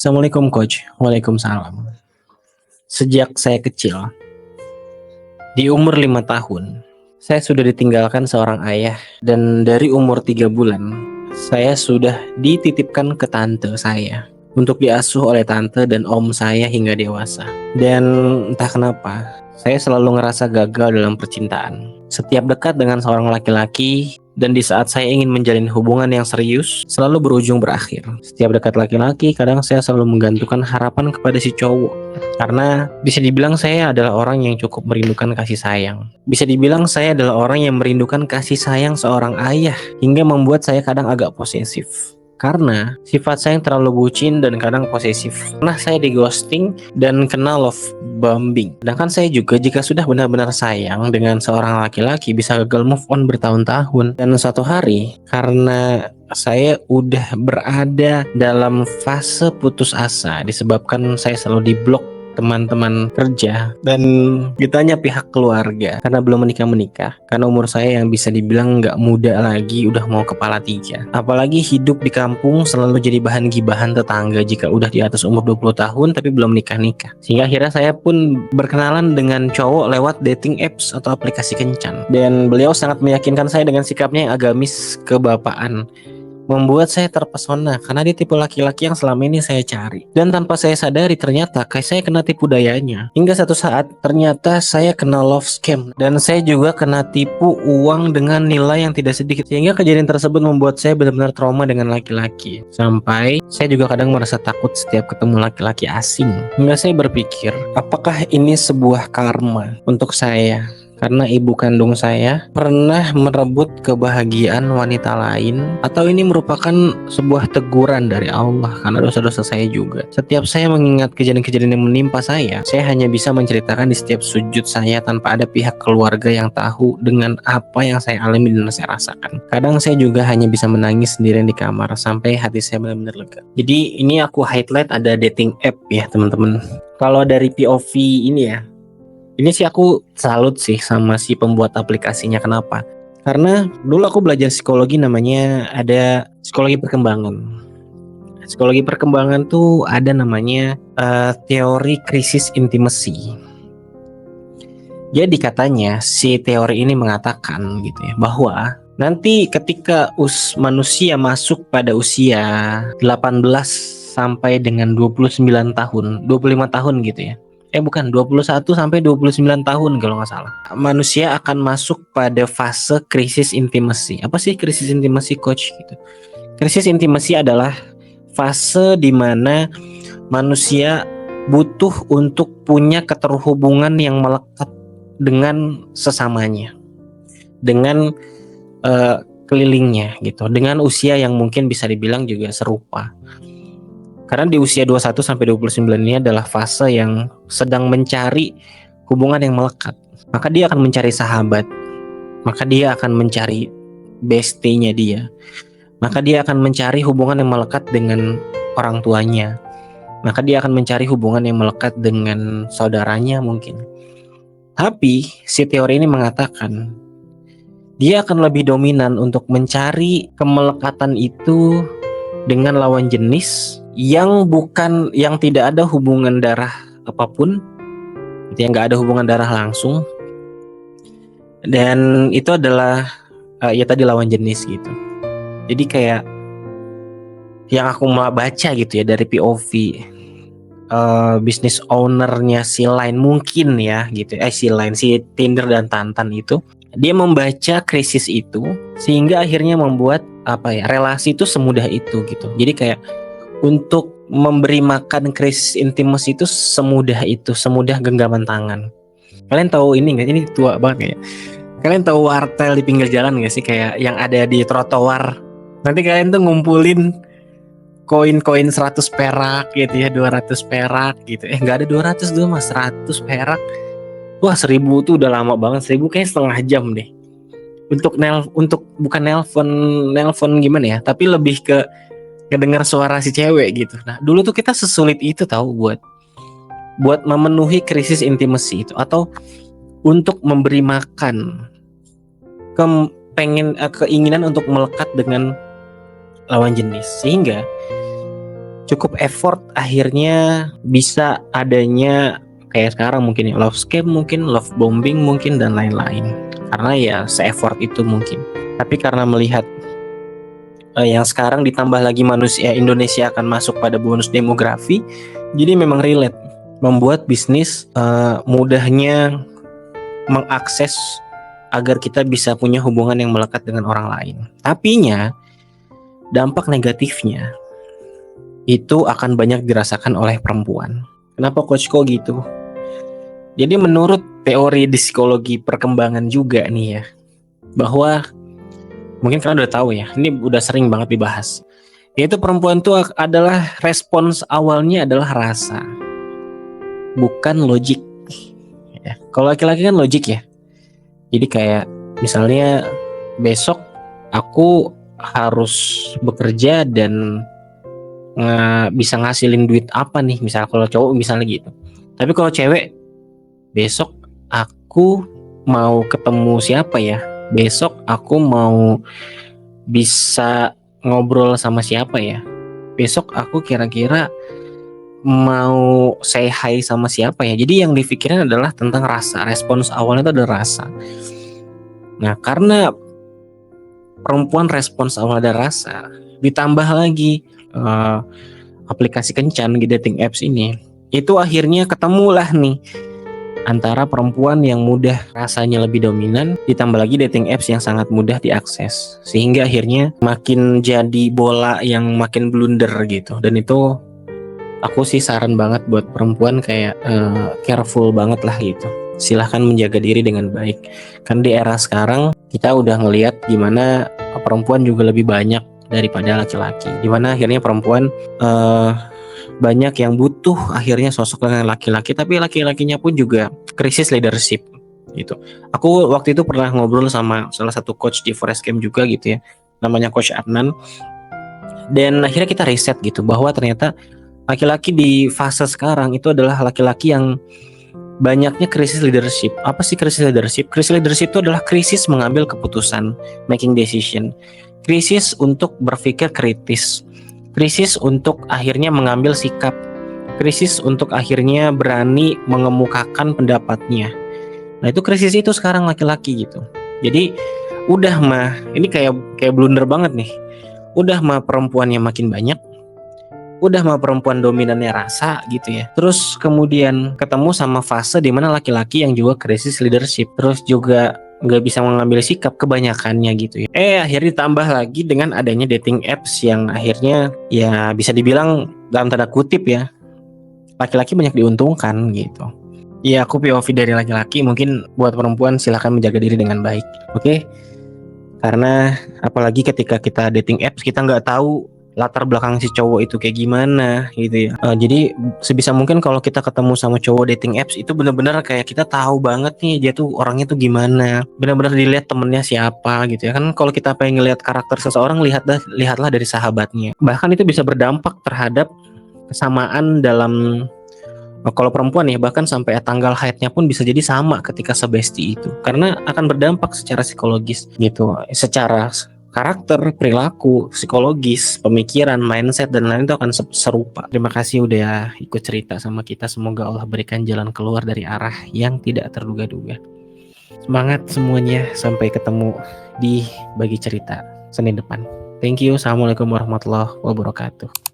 Assalamualaikum Coach. Waalaikumsalam. Sejak saya kecil, di umur 5 tahun, saya sudah ditinggalkan seorang ayah dan dari umur 3 bulan, saya sudah dititipkan ke tante saya untuk diasuh oleh tante dan om saya hingga dewasa. Dan entah kenapa, saya selalu ngerasa gagal dalam percintaan. Setiap dekat dengan seorang laki-laki dan di saat saya ingin menjalin hubungan yang serius, selalu berujung berakhir. Setiap dekat laki-laki, kadang saya selalu menggantungkan harapan kepada si cowok. Karena bisa dibilang saya adalah orang yang cukup merindukan kasih sayang. Bisa dibilang saya adalah orang yang merindukan kasih sayang seorang ayah, hingga membuat saya kadang agak posesif. Karena sifat saya yang terlalu bucin dan kadang posesif. Pernah saya di ghosting dan kena love bombing. Sedangkan saya juga jika sudah benar-benar sayang dengan seorang laki-laki bisa gagal move on bertahun-tahun. Dan suatu hari karena saya udah berada dalam fase putus asa disebabkan saya selalu diblok teman-teman kerja dan ditanya pihak keluarga karena belum menikah karena umur saya yang bisa dibilang nggak muda lagi, udah mau kepala 3. Apalagi hidup di kampung selalu jadi bahan gibahan tetangga jika udah di atas umur 20 tahun tapi belum nikah-nikah. Sehingga akhirnya saya pun berkenalan dengan cowok lewat dating apps atau aplikasi kencan, dan beliau sangat meyakinkan saya dengan sikapnya yang agamis kebapaan, membuat saya terpesona karena dia tipe laki-laki yang selama ini saya cari. Dan tanpa saya sadari ternyata kayak saya kena tipu dayanya. Hingga satu saat ternyata saya kena love scam dan saya juga kena tipu uang dengan nilai yang tidak sedikit. Sehingga kejadian tersebut membuat saya benar-benar trauma dengan laki-laki. Sampai saya juga kadang merasa takut setiap ketemu laki-laki asing. Hingga saya berpikir, apakah ini sebuah karma untuk saya? Karena ibu kandung saya pernah merebut kebahagiaan wanita lain, atau ini merupakan sebuah teguran dari Allah karena dosa-dosa saya juga. Setiap saya mengingat kejadian-kejadian yang menimpa saya hanya bisa menceritakan di setiap sujud saya tanpa ada pihak keluarga yang tahu dengan apa yang saya alami dan saya rasakan. Kadang saya juga hanya bisa menangis sendirian di kamar sampai hati saya benar-benar lega. Jadi ini aku highlight ada dating app ya teman-teman. Kalau dari POV ini ya, ini sih aku salut sih sama si pembuat aplikasinya. Kenapa? Karena dulu aku belajar psikologi, namanya ada psikologi perkembangan. Psikologi perkembangan tuh ada namanya teori krisis intimacy. Jadi katanya si teori ini mengatakan gitu ya, bahwa nanti ketika manusia masuk pada usia 18 sampai dengan 29 tahun, 25 tahun gitu ya. Bukan, 21 sampai 29 tahun kalau nggak salah. Manusia akan masuk pada fase krisis intimacy. Apa sih krisis intimacy, Coach? Gitu. Krisis intimacy adalah fase di mana manusia butuh untuk punya keterhubungan yang melekat dengan sesamanya, dengan kelilingnya gitu, dengan usia yang mungkin bisa dibilang juga serupa. Karena di usia 21 sampai 29 ini adalah fase yang sedang mencari hubungan yang melekat. Maka dia akan mencari sahabat. Maka dia akan mencari bestie-nya dia. Maka dia akan mencari hubungan yang melekat dengan orang tuanya. Maka dia akan mencari hubungan yang melekat dengan saudaranya mungkin. Tapi si teori ini mengatakan dia akan lebih dominan untuk mencari kemelekatan itu dengan lawan jenis yang tidak ada hubungan darah apapun, yang nggak ada hubungan darah langsung, dan itu adalah ya tadi lawan jenis gitu. Jadi kayak yang aku mau baca gitu ya dari POV business ownernya si Line mungkin ya gitu, si Tinder dan Tantan itu, dia membaca krisis itu sehingga akhirnya membuat relasi itu semudah itu gitu. Jadi kayak untuk memberi makan krisis intimacy itu semudah genggaman tangan. Kalian tahu ini nggak? Ini tua banget ya. Kalian tahu wartel di pinggir jalan nggak sih, kayak yang ada di trotoar? Nanti kalian tuh ngumpulin koin-koin 100 perak gitu ya, 200 perak gitu. Nggak ada 200 dulu mas, 100 perak. Wah 1000 tuh udah lama banget. 1000 kayaknya setengah jam deh. Untuk bukan nelpon gimana ya, tapi lebih ke kedengar suara si cewek gitu. Nah dulu tuh kita sesulit itu tahu buat memenuhi krisis intimacy itu, atau untuk memberi makan keinginan untuk melekat dengan lawan jenis. Sehingga cukup effort akhirnya bisa adanya kayak sekarang mungkin ya, love scam mungkin, love bombing mungkin dan lain-lain. Karena ya se-effort itu mungkin. Tapi karena melihat yang sekarang ditambah lagi manusia Indonesia akan masuk pada bonus demografi, jadi memang relate membuat bisnis mudahnya mengakses agar kita bisa punya hubungan yang melekat dengan orang lain. Tapinya dampak negatifnya itu akan banyak dirasakan oleh perempuan. Kenapa coach kok gitu? Jadi menurut teori di psikologi perkembangan juga nih ya, bahwa mungkin kalian udah tahu ya, ini udah sering banget dibahas. Yaitu perempuan tuh adalah respons awalnya adalah rasa, bukan logik. Ya. Kalau laki-laki kan logik ya. Jadi kayak misalnya besok aku harus bekerja dan bisa ngasilin duit apa nih, misalnya kalau cowok misalnya gitu. Tapi kalau cewek, besok aku mau ketemu siapa ya, besok aku mau bisa ngobrol sama siapa ya, besok aku kira-kira mau say hi sama siapa ya. Jadi yang dipikirin adalah tentang rasa, respons awalnya itu adalah rasa. Nah karena perempuan respons awal ada rasa, ditambah lagi aplikasi kencan di dating apps ini, itu akhirnya ketemulah nih antara perempuan yang mudah rasanya lebih dominan ditambah lagi dating apps yang sangat mudah diakses, sehingga akhirnya makin jadi bola yang makin blunder gitu. Dan itu aku sih saran banget buat perempuan kayak careful banget lah gitu. Silahkan menjaga diri dengan baik. Kan di era sekarang kita udah ngelihat gimana perempuan juga lebih banyak daripada laki-laki. Dimana akhirnya perempuan banyak yang butuh akhirnya sosok dengan laki-laki, tapi laki-lakinya pun juga krisis leadership gitu. Aku waktu itu pernah ngobrol sama salah satu coach di Forest Camp juga gitu ya, namanya Coach Adnan. Dan akhirnya kita riset gitu bahwa ternyata laki-laki di fase sekarang itu adalah laki-laki yang banyaknya krisis leadership. Apa sih krisis leadership? Krisis leadership itu adalah krisis mengambil keputusan, making decision. Krisis untuk berpikir kritis. Krisis untuk akhirnya mengambil sikap. Krisis untuk akhirnya berani mengemukakan pendapatnya. Nah, itu krisis itu sekarang laki-laki gitu. Jadi udah mah ini kayak blunder banget nih. Udah mah perempuannya makin banyak, udah mah perempuan dominannya rasa gitu ya. Terus kemudian ketemu sama fase dimana laki-laki yang juga krisis leadership, terus juga nggak bisa mengambil sikap kebanyakannya gitu ya. Akhirnya ditambah lagi dengan adanya dating apps yang akhirnya ya bisa dibilang dalam tanda kutip ya, laki-laki banyak diuntungkan gitu. Ya aku POV dari laki-laki, mungkin buat perempuan silakan menjaga diri dengan baik. Oke? Karena apalagi ketika kita dating apps, kita nggak tahu latar belakang si cowok itu kayak gimana gitu ya. Jadi sebisa mungkin kalau kita ketemu sama cowok dating apps itu benar-benar kayak kita tahu banget nih dia tuh orangnya tuh gimana. Benar-benar dilihat temennya siapa gitu ya. Kan kalau kita pengen ngelihat karakter seseorang, lihatlah dari sahabatnya. Bahkan itu bisa berdampak terhadap kesamaan dalam kalau perempuan ya, bahkan sampai tanggal haidnya pun bisa jadi sama ketika sebesti itu, karena akan berdampak secara psikologis gitu, secara karakter, perilaku, psikologis, pemikiran, mindset dan lain itu akan serupa. Terima kasih udah ikut cerita sama kita. Semoga Allah berikan jalan keluar dari arah yang tidak terduga-duga. Semangat semuanya, sampai ketemu di Bagi Cerita Senin depan. Thank you. Assalamualaikum warahmatullahi wabarakatuh.